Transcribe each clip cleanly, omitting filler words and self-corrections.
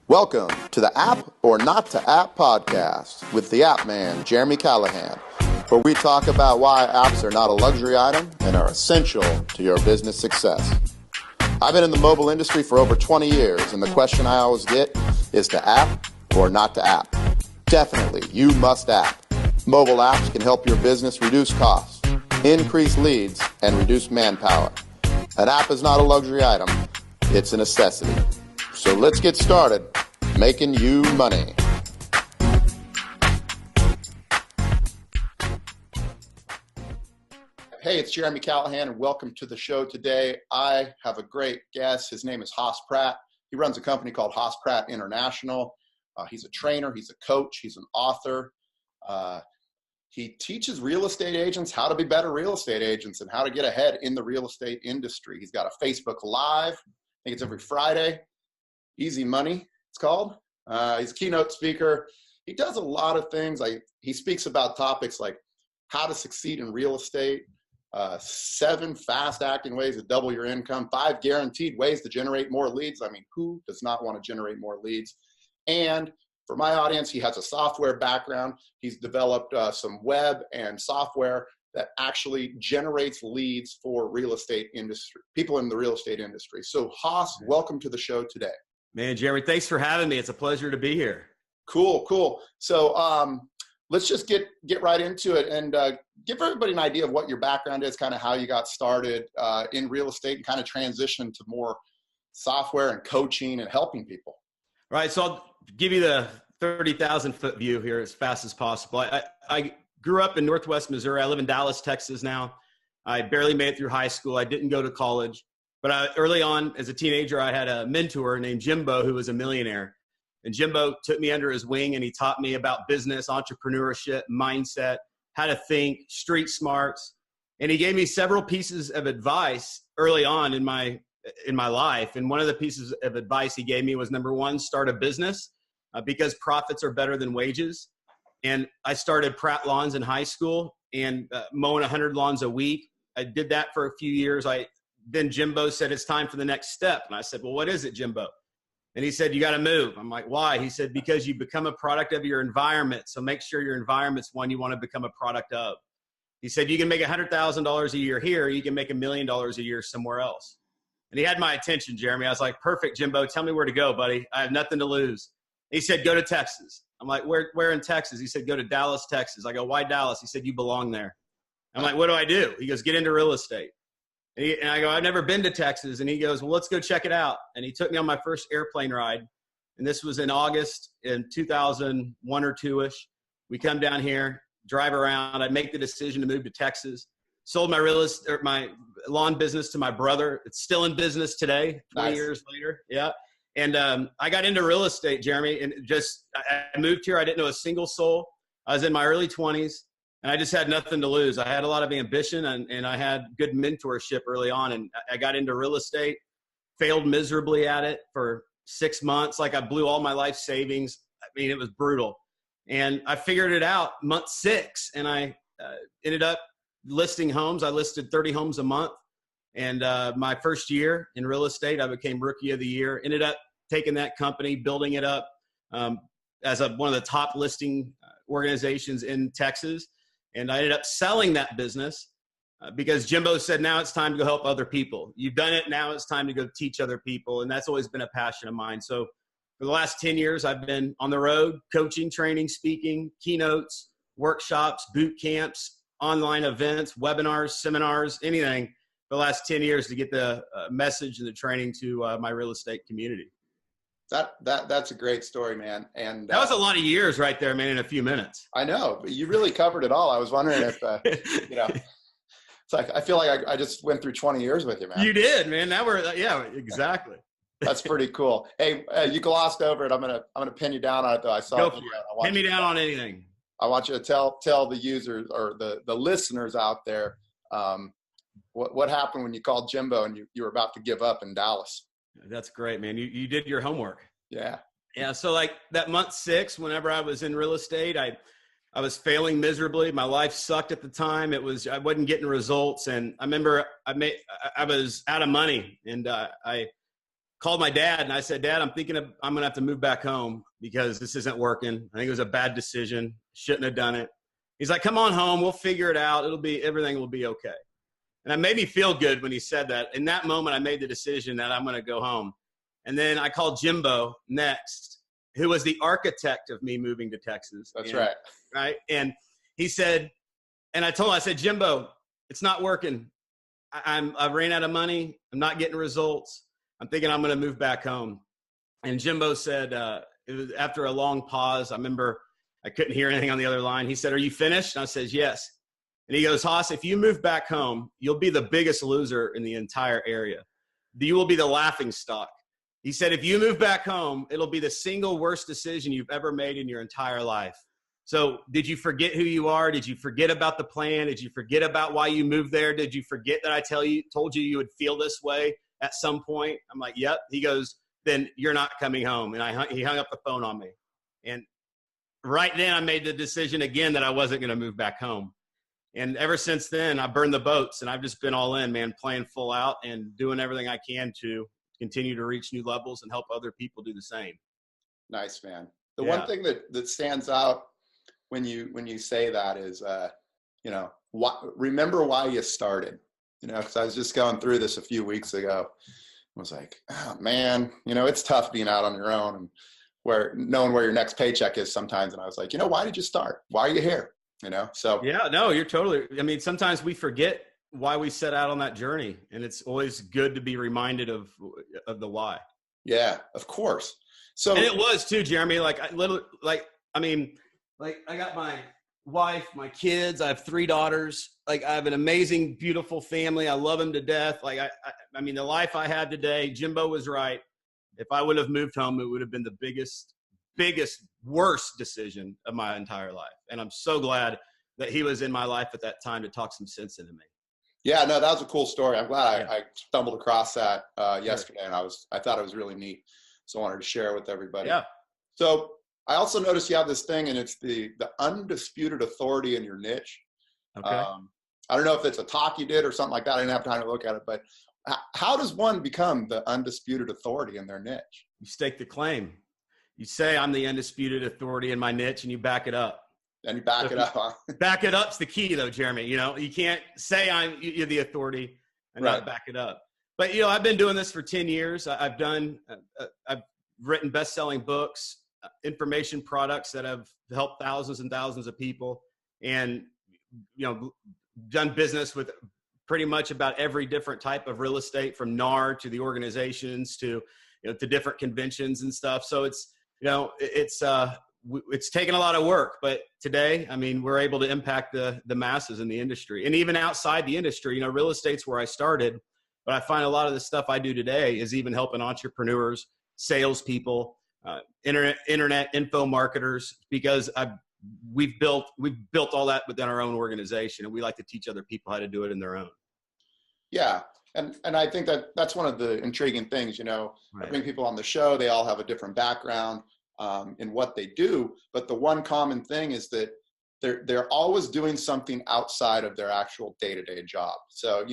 Welcome to the App or Not to App podcast with the App Man, Jeremy Callahan, where we talk about why apps are not a luxury item and are essential to your business success. I've been in the mobile industry for over 20 years, and the question I always get is to app or not to app. Definitely, you must app. Mobile apps can help your business reduce costs, increase leads, and reduce manpower. An app is not a luxury item, it's a necessity. So let's get started making you money. Hey, it's Jeremy Callahan, and welcome to the show today. I have a great guest. His name is HOSS Pratt. He runs a company called HOSS Pratt International. He's a trainer, he's a coach, he's an author. He teaches real estate agents how to be better real estate agents and how to get ahead in the real estate industry. He's got a Facebook Live. I think it's every Friday. Easy Money, it's called. He's a keynote speaker. He does a lot of things. He speaks about topics like how to succeed in real estate, 7 fast-acting ways to double your income, 5 guaranteed ways to generate more leads. I mean, who does not want to generate more leads? And for my audience, he has a software background. He's developed some web and software that actually generates leads for real estate industry, people in the real estate industry. So HOSS, welcome to the show today. Man, Jeremy, thanks for having me. It's a pleasure to be here. Cool. So let's just get right into it and give everybody an idea of what your background is, kind of how you got started in real estate and kind of transition to more software and coaching and helping people. Right. So I'll give you the 30,000 foot view here as fast as possible. I grew up in Northwest Missouri. I live in Dallas, Texas now. I barely made it through high school. I didn't go to college. But early on, as a teenager, I had a mentor named Jimbo who was a millionaire. And Jimbo took me under his wing and he taught me about business, entrepreneurship, mindset, how to think, street smarts. And he gave me several pieces of advice early on in my life. And one of the pieces of advice he gave me was, number one, start a business because profits are better than wages. And I started Pratt lawns in high school and mowing 100 lawns a week. I did that for a few years. Then Jimbo said, it's time for the next step. And I said, well, what is it, Jimbo? And he said, you got to move. I'm like, why? He said, because you become a product of your environment. So make sure your environment's one you want to become a product of. He said, you can make $100,000 a year here. You can make $1 million a year somewhere else. And he had my attention, Jeremy. I was like, perfect, Jimbo. Tell me where to go, buddy. I have nothing to lose. He said, go to Texas. I'm like, where in Texas? He said, go to Dallas, Texas. I go, why Dallas? He said, you belong there. I'm like, what do I do? He goes, get into real estate. And I go, I've never been to Texas. And he goes, well, let's go check it out. And he took me on my first airplane ride. And this was in August in 2001 or 2-ish. We come down here, drive around. I make the decision to move to Texas. Sold my lawn business to my brother. It's still in business today, 20 years later. Yeah. And I got into real estate, Jeremy, and I moved here. I didn't know a single soul. I was in my early 20s. And I just had nothing to lose. I had a lot of ambition and I had good mentorship early on. And I got into real estate, failed miserably at it for 6 months. Like I blew all my life savings. I mean, it was brutal. And I figured it out month 6 and I ended up listing homes. I listed 30 homes a month. And my first year in real estate, I became Rookie of the Year. Ended up taking that company, building it up as one of the top listing organizations in Texas. And I ended up selling that business because Jimbo said, now it's time to go help other people. You've done it. Now it's time to go teach other people. And that's always been a passion of mine. So for the last 10 years, I've been on the road, coaching, training, speaking, keynotes, workshops, boot camps, online events, webinars, seminars, anything for the last 10 years to get the message and the training to my real estate community. That's a great story, man. And that was a lot of years right there, man, in a few minutes. I know, but you really covered it all. I was wondering if, it's like, I feel like I just went through 20 years with you, man. You did, man. Yeah, exactly. That's pretty cool. Hey, you glossed over it. I'm going to pin you down on it though. I saw Go for it. Pin me down on anything. I want you to tell the users or the listeners out there, what happened when you called Jimbo and you were about to give up in Dallas. That's great, man. You did your homework. Yeah. Yeah. So like that month 6, whenever I was in real estate, I was failing miserably. My life sucked at the time. I wasn't getting results. And I remember I was out of money and I called my dad and I said, Dad, I'm going to have to move back home because this isn't working. I think it was a bad decision. Shouldn't have done it. He's like, come on home. We'll figure it out. Everything will be okay. And it made me feel good when he said that. In that moment, I made the decision that I'm going to go home. And then I called Jimbo next, who was the architect of me moving to Texas. That's right. Right. And he said, and I told him, I said, Jimbo, it's not working. I ran out of money. I'm not getting results. I'm thinking I'm going to move back home. And Jimbo said, it was after a long pause. I remember I couldn't hear anything on the other line. He said, are you finished? And I said, yes. And he goes, HOSS, if you move back home, you'll be the biggest loser in the entire area. You will be the laughing stock. He said, if you move back home, it'll be the single worst decision you've ever made in your entire life. So did you forget who you are? Did you forget about the plan? Did you forget about why you moved there? Did you forget that I told you you would feel this way at some point? I'm like, yep. He goes, then you're not coming home. And he hung up the phone on me. And right then I made the decision again that I wasn't going to move back home. And ever since then, I burned the boats and I've just been all in, man, playing full out and doing everything I can to continue to reach new levels and help other people do the same. Nice, man. The one thing that stands out when you say that is, remember why you started, because I was just going through this a few weeks ago. I was like, oh man, it's tough being out on your own and knowing where your next paycheck is sometimes. And I was like, why did you start? Why are you here? So. Yeah, no, you're totally, sometimes we forget why we set out on that journey, and it's always good to be reminded of the why. Yeah, of course. So. And it was too, Jeremy, I got my wife, my kids, I have 3 daughters. I have an amazing, beautiful family. I love them to death. The life I have today, Jimbo was right. If I would have moved home, it would have been the biggest, worst decision of my entire life. And I'm so glad that he was in my life at that time to talk some sense into me. Yeah, no, that was a cool story. I'm glad I stumbled across that yesterday, and I thought it was really neat. So I wanted to share it with everybody. Yeah. So I also noticed you have this thing, and it's the undisputed authority in your niche. Okay. I don't know if it's a talk you did or something like that. I didn't have time to look at it, but how does one become the undisputed authority in their niche? You stake the claim. You say, I'm the undisputed authority in my niche, and you back it up. And you back it up, huh? Back it up's the key, though, Jeremy. You can't say you're the authority and not back it up. But, I've been doing this for 10 years. I've written best-selling books, information products that have helped thousands and thousands of people, and, done business with pretty much about every different type of real estate, from NAR to the organizations to different conventions and stuff. So it's taken a lot of work, but today, we're able to impact the masses in the industry, and even outside the industry. Real estate's where I started, but I find a lot of the stuff I do today is even helping entrepreneurs, salespeople, internet info marketers, because we've built all that within our own organization, and we like to teach other people how to do it in their own. Yeah. And I think that's one of the intriguing things, I bring people on the show, they all have a different background in what they do, but the one common thing is that they're always doing something outside of their actual day-to-day job. So,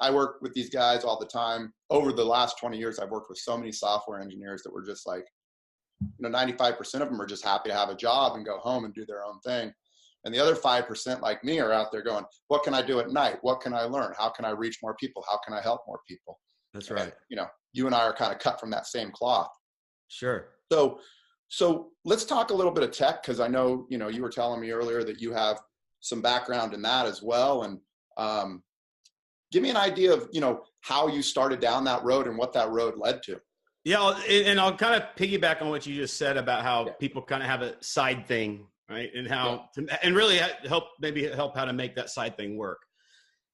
I work with these guys all the time. Over the last 20 years, I've worked with so many software engineers that were just 95% of them are just happy to have a job and go home and do their own thing. And the other 5% like me are out there going, what can I do at night? What can I learn? How can I reach more people? How can I help more people? That's right. And, you and I are kind of cut from that same cloth. Sure. So let's talk a little bit of tech, because I know, you were telling me earlier that you have some background in that as well. And give me an idea of, how you started down that road and what that road led to. Yeah. And I'll kind of piggyback on what you just said about how people kind of have a side thing, right? And how and really help how to make that side thing work.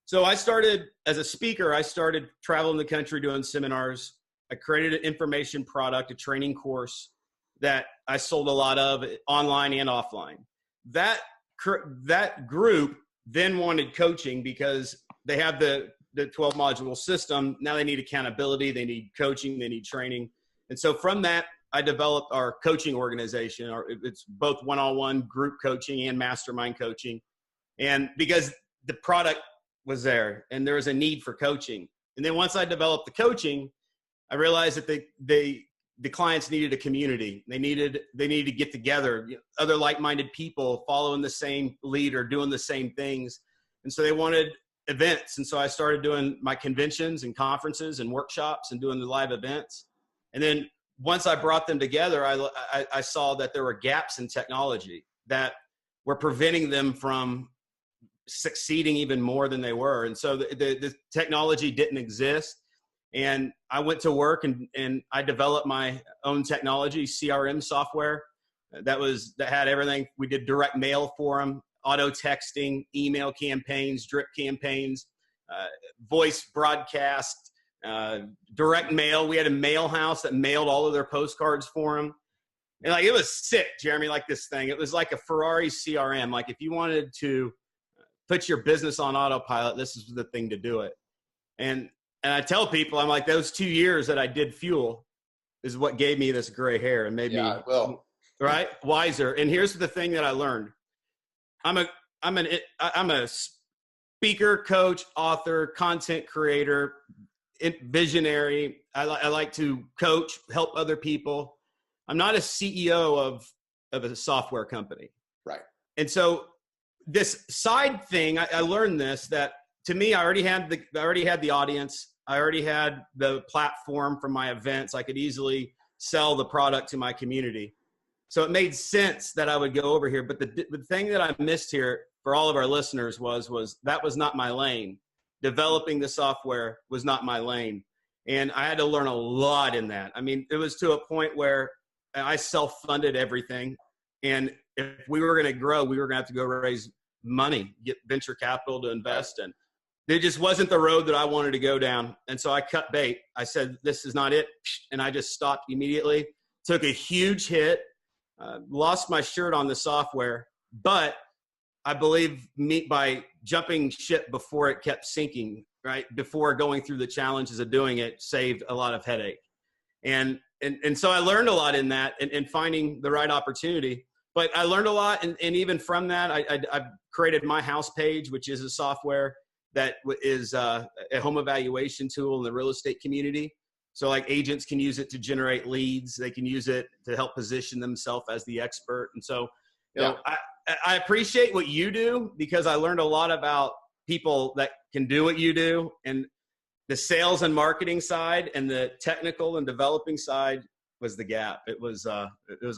So I started as a speaker. I started traveling the country doing seminars. I created an information product, a training course that I sold a lot of online and offline. That group then wanted coaching because they have the 12 module system. Now they need accountability. They need coaching. They need training. And so from that, I developed our coaching organization. It's both one-on-one group coaching and mastermind coaching. And because the product was there and there was a need for coaching. And then once I developed the coaching, I realized that the clients needed a community. They needed to get together, other like-minded people following the same lead or doing the same things. And so they wanted events. And so I started doing my conventions and conferences and workshops and doing the live events. And then once I brought them together, I saw that there were gaps in technology that were preventing them from succeeding even more than they were. And so the technology didn't exist. And I went to work and I developed my own technology, CRM software that had everything. We did direct mail for them, auto texting, email campaigns, drip campaigns, voice broadcast, direct mail. We had a mail house that mailed all of their postcards for them. And like, it was sick, Jeremy, like this thing. It was like a Ferrari CRM. Like if you wanted to put your business on autopilot, this is the thing to do it. And I tell people, I'm like, those 2 years that I did Fuel is what gave me this gray hair and made me right wiser. And here's the thing that I learned. I'm a speaker, coach, author, content creator, visionary. I like to coach, help other people. I'm not a CEO of a software company. Right. And so this side thing, I learned this, that to me, I already had the audience. I already had the platform for my events. I could easily sell the product to my community. So it made sense that I would go over here. But the thing that I missed here for all of our listeners was that was not my lane. Developing the software was not my lane. And I had to learn a lot in that. I mean, it was to a point where I self-funded everything. And if we were going to grow, we were going to have to go raise money, get venture capital to invest in. It just wasn't the road that I wanted to go down. And so I cut bait. I said, this is not it. And I just stopped immediately, took a huge hit, lost my shirt on the software. But I believe by jumping ship before it kept sinking, right, before going through the challenges of doing it, saved a lot of headache. And so I learned a lot in that and finding the right opportunity. But I learned a lot. And even from that, I created my house page, which is a software that is a home evaluation tool in the real estate community. So like agents can use it to generate leads. They can use it to help position themselves as the expert. And so, you know, I appreciate what you do because I learned a lot about people that can do what you do, and the sales and marketing side and the technical and developing side was the gap. It was a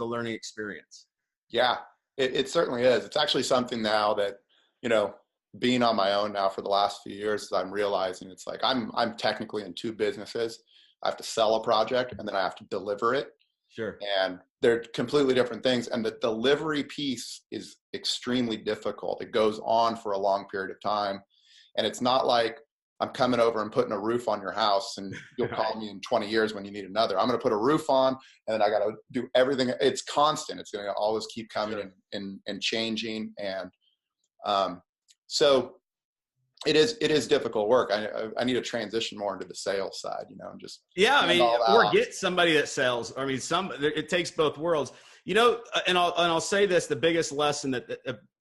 learning experience. Yeah, it certainly is. It's actually something now that, you know, being on my own now for the last few years, I'm realizing it's like I'm technically in two businesses. I have to sell a project and then I have to deliver it. Sure. And they're completely different things. And the delivery piece is extremely difficult. It goes on for a long period of time. And it's not like I'm coming over and putting a roof on your house and you'll call me in 20 years when you need another. I'm going to put a roof on and then I got to do everything. It's constant. It's going to always keep coming and changing. And so it is difficult work. I need to transition more into the sales side, you know, and just or get somebody that sells. I mean, it takes both worlds, you know. And I'll say this: the biggest lesson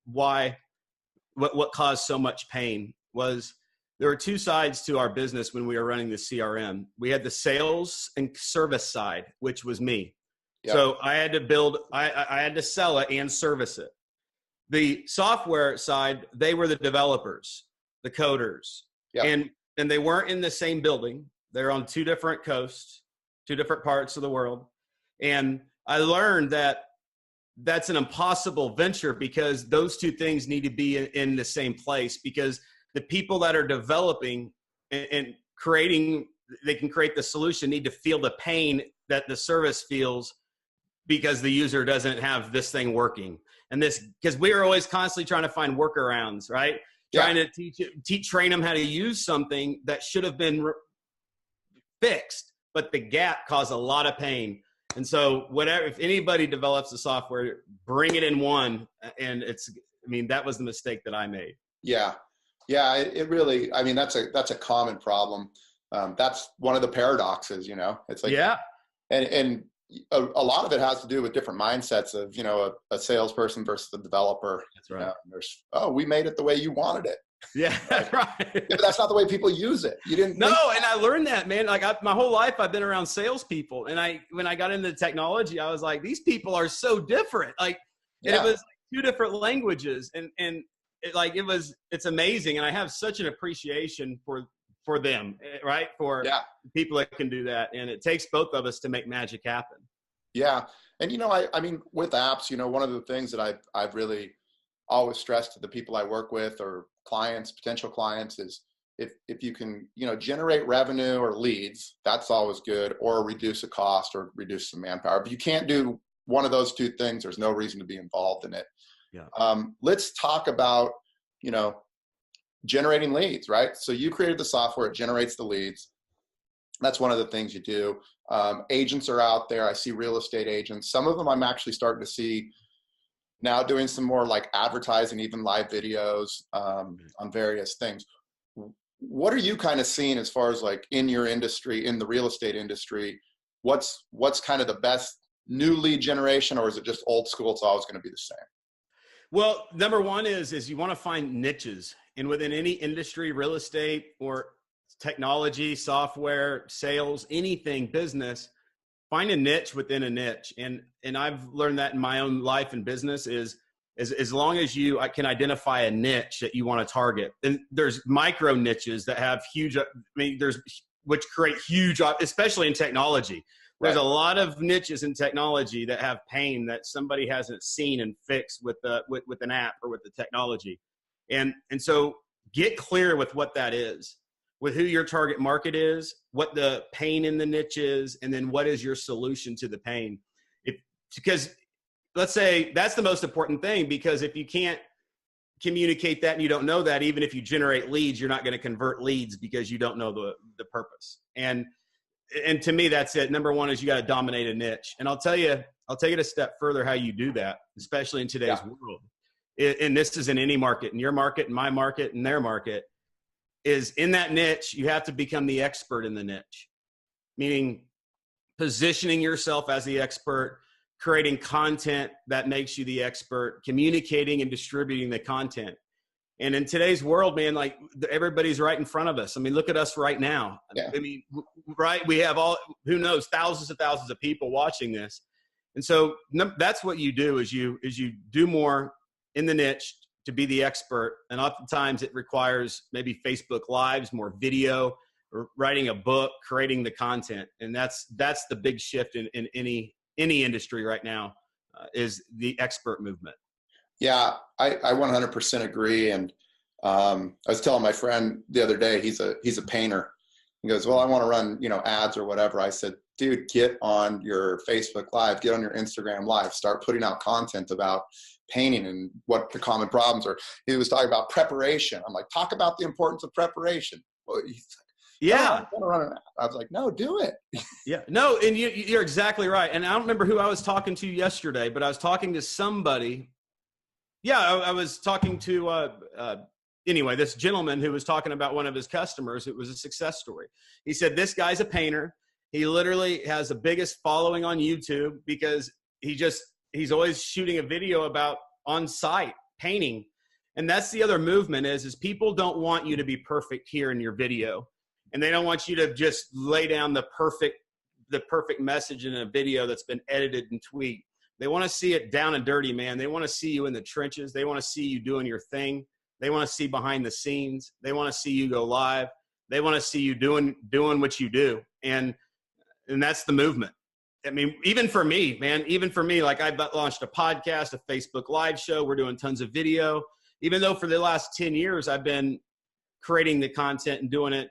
what caused so much pain was there were two sides to our business when we were running the CRM. We had the sales and service side, which was me. Yep. So I had to I had to sell it and service it. The software side, they were the developers, the coders, and they weren't in the same building. They're on two different coasts, two different parts of the world. And I learned that that's an impossible venture because those two things need to be in the same place, because the people that are developing and creating, they can create the solution, need to feel the pain that the service feels because the user doesn't have this thing working. And this, because we are always constantly trying to find workarounds, right? Trying to train them how to use something that should have been fixed, but the gap caused a lot of pain. And so if anybody develops the software, bring it in one. And that was the mistake that I made. Yeah. Yeah. It really, I mean, that's a common problem. That's one of the paradoxes, you know, it's like, and a lot of it has to do with different mindsets of, you know, a salesperson versus a developer. That's right. You know, we made it the way you wanted it. Yeah, Right? right. Yeah, but that's not the way people use it. You didn't No, think and I learned that, man. Like my whole life, I've been around salespeople, and when I got into technology, I was like, these people are so different. Like, and it yeah. was like two different languages, and it's amazing, and I have such an appreciation for them, right? For Yeah. people that can do that, and it takes both of us to make magic happen. Yeah. And, I mean, with apps, one of the things that I've really always stressed to the people I work with or clients, potential clients is if you can, generate revenue or leads, that's always good, or reduce a cost or reduce some manpower. If you can't do one of those two things, there's no reason to be involved in it. Yeah. Let's talk about, generating leads, right? So you created the software, it generates the leads. That's one of the things you do. Agents are out there. I see real estate agents. Some of them I'm actually starting to see now doing some more like advertising, even live videos on various things. What are you kind of seeing as far as like in your industry, in the real estate industry? What's kind of the best new lead generation, or is it just old school? It's always going to be the same. Well, number one is you want to find niches, and within any industry, real estate or technology, software, sales, anything, business, find a niche within a niche. And I've learned that in my own life and business is as long as I can identify a niche that you want to target. And there's micro niches that have huge, which create huge, especially in technology. There's a lot of niches in technology that have pain that somebody hasn't seen and fixed with an app or with the technology. And so get clear with what that is, with who your target market is, what the pain in the niche is, and then what is your solution to the pain. Because let's say that's the most important thing, because if you can't communicate that and you don't know that, even if you generate leads, you're not going to convert leads because you don't know the purpose. And to me, that's it. Number one is you got to dominate a niche. And I'll take it a step further how you do that, especially in today's world. And this is in any market, in your market, in my market, in their market, is in that niche, you have to become the expert in the niche, meaning positioning yourself as the expert, creating content that makes you the expert, communicating and distributing the content. And in today's world, man, like everybody's right in front of us. I mean, look at us right now. Yeah. I mean, right. We have who knows, thousands of people watching this. And so that's what you do is you do more in the niche to be the expert. And oftentimes it requires maybe Facebook Lives, more video, or writing a book, creating the content. And that's the big shift in any industry right now, is the expert movement. Yeah, I 100% agree. And I was telling my friend the other day, he's a painter. He goes, well, I want to run, ads or whatever. I said, dude, get on your Facebook Live, get on your Instagram Live, start putting out content about painting and what the common problems are. He was talking about preparation. I'm like, talk about the importance of preparation. Well, he's like, yeah, no, I want to run an ad. I was like, no, do it. Yeah, no, and you're exactly right. And I don't remember who I was talking to yesterday, but I was talking to somebody. Yeah, I was talking to, anyway, this gentleman who was talking about one of his customers. It was a success story. He said, this guy's a painter. He literally has the biggest following on YouTube because he's always shooting a video about on-site painting. And that's the other movement is people don't want you to be perfect here in your video. And they don't want you to just lay down the perfect message in a video that's been edited and tweaked. They want to see it down and dirty, man. They want to see you in the trenches. They want to see you doing your thing. They want to see behind the scenes. They want to see you go live. They want to see you doing what you do. And that's the movement. I mean, even for me, man, like I've launched a podcast, a Facebook Live show. We're doing tons of video. Even though for the last 10 years, I've been creating the content and doing it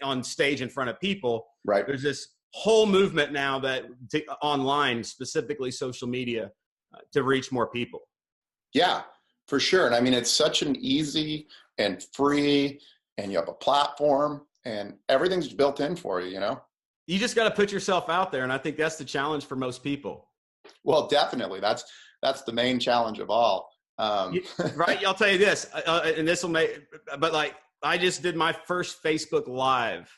on stage in front of people. Right. There's this whole movement now that online, specifically social media, to reach more people. Yeah, for sure. And I mean, it's such an easy and free, and you have a platform and everything's built in for you, You just got to put yourself out there. And I think that's the challenge for most people. Well, definitely. That's the main challenge of all. Right. I'll tell you this, and this will but like, I just did my first Facebook Live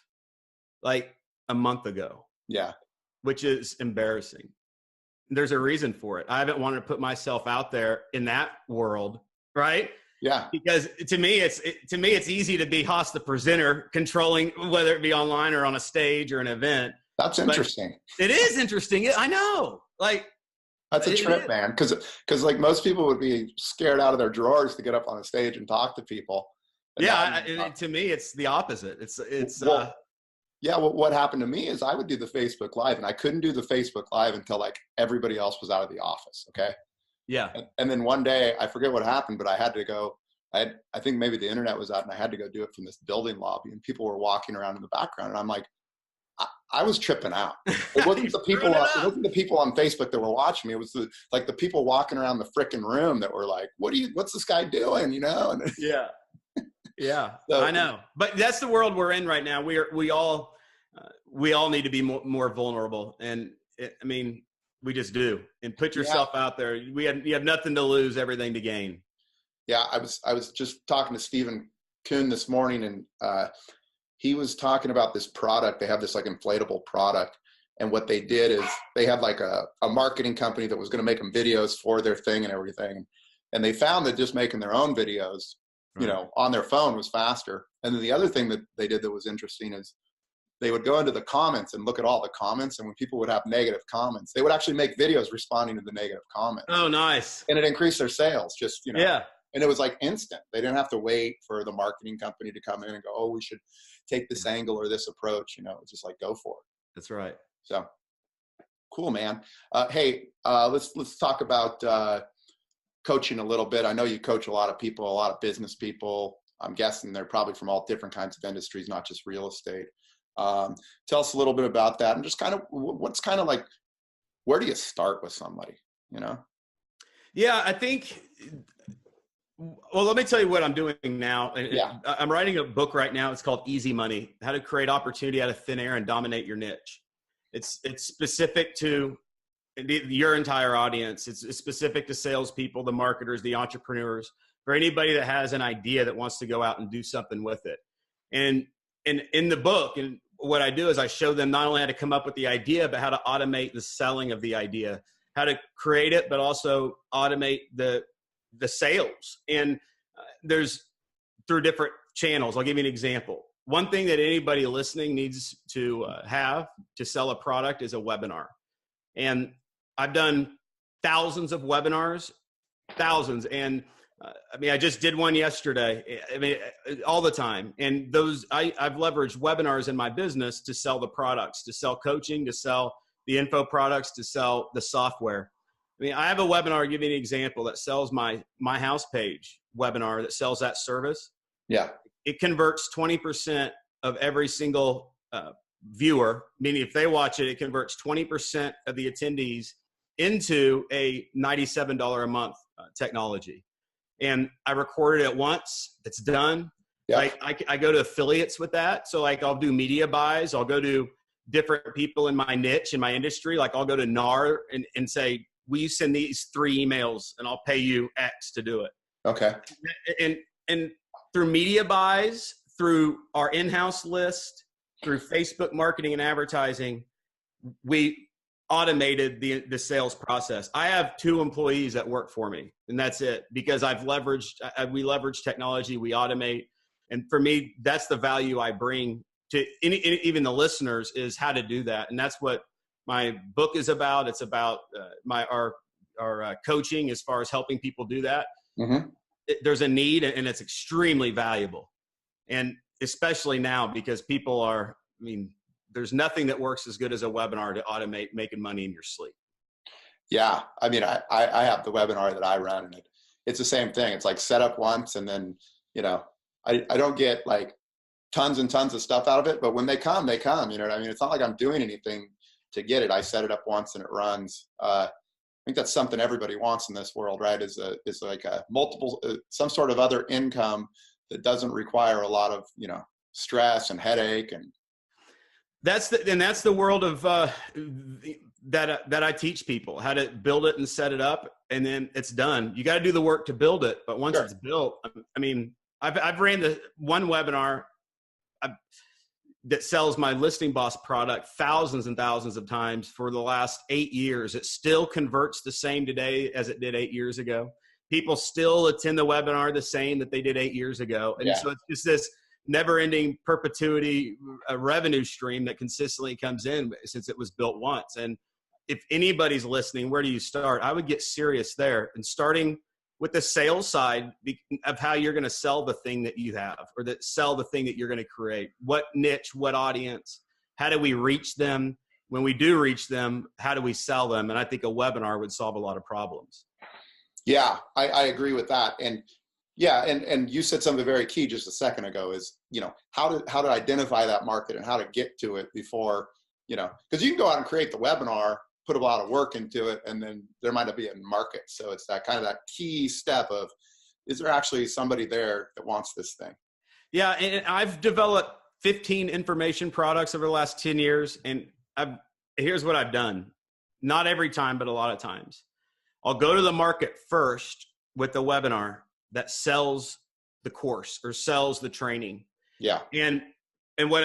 like a month ago. Yeah. Which is embarrassing. There's a reason for it. I haven't wanted to put myself out there in that world. Right. Yeah. Because to me, it's easy to be HOSS the presenter, controlling whether it be online or on a stage or an event. That's interesting. But it is interesting. I know. Like, that's a trip, man. Because like most people would be scared out of their drawers to get up on a stage and talk to people. To me, it's the opposite. Well, what happened to me is I would do the Facebook Live, and I couldn't do the Facebook Live until like everybody else was out of the office. Okay. Yeah. And then one day, I forget what happened, but I had to go. I think maybe the internet was out, and I had to go do it from this building lobby, and people were walking around in the background, and I'm like, I was tripping out. It wasn't the people. It wasn't the people on Facebook that were watching me. It was the people walking around the frickin' room that were like, "What's this guy doing?" You know? And yeah, yeah. So, I know, but that's the world we're in right now. We all need to be more vulnerable, and we just do. And put yourself out there. You have nothing to lose, everything to gain. Yeah, I was just talking to Stephen Kuhn this morning, and he was talking about this product. They have this like inflatable product. And what they did is they had like a marketing company that was going to make them videos for their thing and everything. And they found that just making their own videos, you know, on their phone was faster. And then the other thing that they did that was interesting is they would go into the comments and look at all the comments. And when people would have negative comments, they would actually make videos responding to the negative comments. Oh, nice. And it increased their sales just, you know. Yeah. And it was like instant. They didn't have to wait for the marketing company to come in and go, oh, we should take this angle or this approach. You know, it's just like, go for it. That's right. So cool, man. Hey, let's talk about coaching a little bit. I know you coach a lot of people, a lot of business people. I'm guessing they're probably from all different kinds of industries, not just real estate. Tell us a little bit about that, and just kind of what's kind of like, where do you start with somebody, you know? Yeah, I think, well, let me tell you what I'm doing now. Yeah. I'm writing a book right now. It's called Easy Money: How to Create Opportunity Out of Thin Air and Dominate Your Niche. It's specific to your entire audience. It's specific to salespeople, the marketers, the entrepreneurs, for anybody that has an idea that wants to go out and do something with it. And in the book, and what I do is I show them not only how to come up with the idea, but how to automate the selling of the idea, how to create it, but also automate the sales. And there's through different channels. I'll give you an example. One thing that anybody listening needs to have to sell a product is a webinar. And I've done thousands of webinars, thousands. And I just did one yesterday. All the time. And those, I've leveraged webinars in my business to sell the products, to sell coaching, to sell the info products, to sell the software. I have a webinar, I'll give you an example, that sells my house page webinar that sells that service. Yeah. It converts 20% of every single viewer, meaning if they watch it, it converts 20% of the attendees into a $97 a month technology. And I recorded it once, it's done. Yeah. I go to affiliates with that. So like I'll do media buys, I'll go to different people in my niche, in my industry. Like I'll go to NAR and say, will you send these 3 emails and I'll pay you X to do it. Okay. And through media buys, through our in-house list, through Facebook marketing and advertising, we automated the sales process. I have 2 employees that work for me, and that's it, because we leverage technology, we automate. And for me, that's the value I bring to even the listeners, is how to do that. And that's what my book is about. It's about our coaching as far as helping people do that. Mm-hmm. There's a need, and it's extremely valuable. And especially now, because people are, there's nothing that works as good as a webinar to automate making money in your sleep. Yeah. I have the webinar that I run, and it's the same thing. It's like set up once, and then, I don't get like tons and tons of stuff out of it, but when they come, they come, you know what I mean? It's not like I'm doing anything to get it. I set it up once and it runs. I think that's something everybody wants in this world, right? Is like a multiple, some sort of other income that doesn't require a lot of, stress and headache. And that's the world of that I teach people how to build it and set it up, and then it's done. You got to do the work to build it, but once it's built, I've ran the one webinar that sells my Listing Boss product thousands and thousands of times for the last 8 years. It still converts the same today as it did 8 years ago. people still attend the webinar the same that they did 8 years ago. And so it's just this never-ending perpetuity revenue stream that consistently comes in since it was built once. And if anybody's listening, where do you start? I would get serious there, and starting with the sales side of how you're going to sell the thing that you have, or that sell the thing that you're going to create. What niche, what audience, how do we reach them? When we do reach them, how do we sell them? And I think a webinar would solve a lot of problems. Yeah, I agree with that. And yeah, and you said something very key just a second ago is, how to identify that market and how to get to it before, because you can go out and create the webinar, put a lot of work into it, and then there might not be a market. So it's that kind of that key step of, is there actually somebody there that wants this thing? Yeah, and I've developed 15 information products over the last 10 years. And here's what I've done. Not every time, but a lot of times. I'll go to the market first with the webinar that sells the course or sells the training. Yeah. And what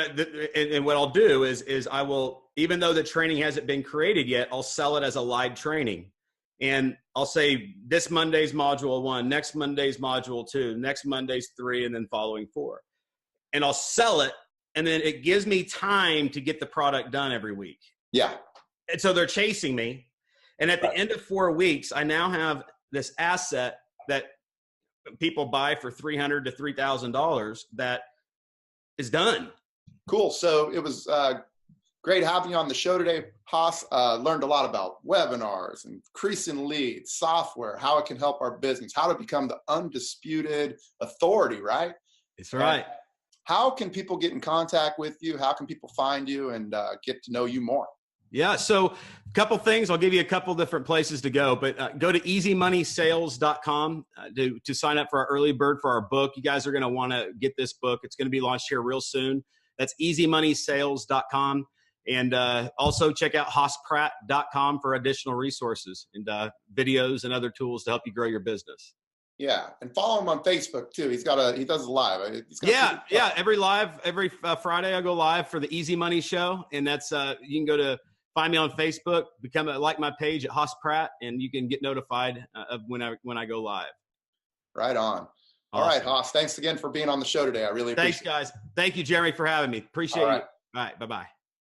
I'll do is I will, even though the training hasn't been created yet, I'll sell it as a live training. And I'll say this Monday's module 1, next Monday's module 2, next Monday's 3, and then following 4. And I'll sell it. And then it gives me time to get the product done every week. Yeah. And so they're chasing me. And at the end of 4 weeks, I now have this asset that people buy for $300 to $3,000 that is done. Cool. So it was great having you on the show today, HOSS. Learned a lot about webinars, increasing leads, software, how it can help our business, how to become the undisputed authority, right? That's right. How can people get in contact with you? How can people find you and get to know you more? Yeah. So a couple things, I'll give you a couple different places to go, but go to easymoneysales.com to sign up for our early bird for our book. You guys are going to want to get this book. It's going to be launched here real soon. That's easymoneysales.com. And also check out hosspratt.com for additional resources and videos and other tools to help you grow your business. Yeah, and follow him on Facebook too. He does a live. Yeah. Every Friday I go live for the Easy Money Show, and that's you can find me on Facebook, like my page at HOSS Pratt, and you can get notified of when I go live. Right on. Awesome. All right, HOSS. Thanks again for being on the show today. I really appreciate it. Thanks, guys. Thank you, Jeremy, for having me. Appreciate you. All right. Bye-bye.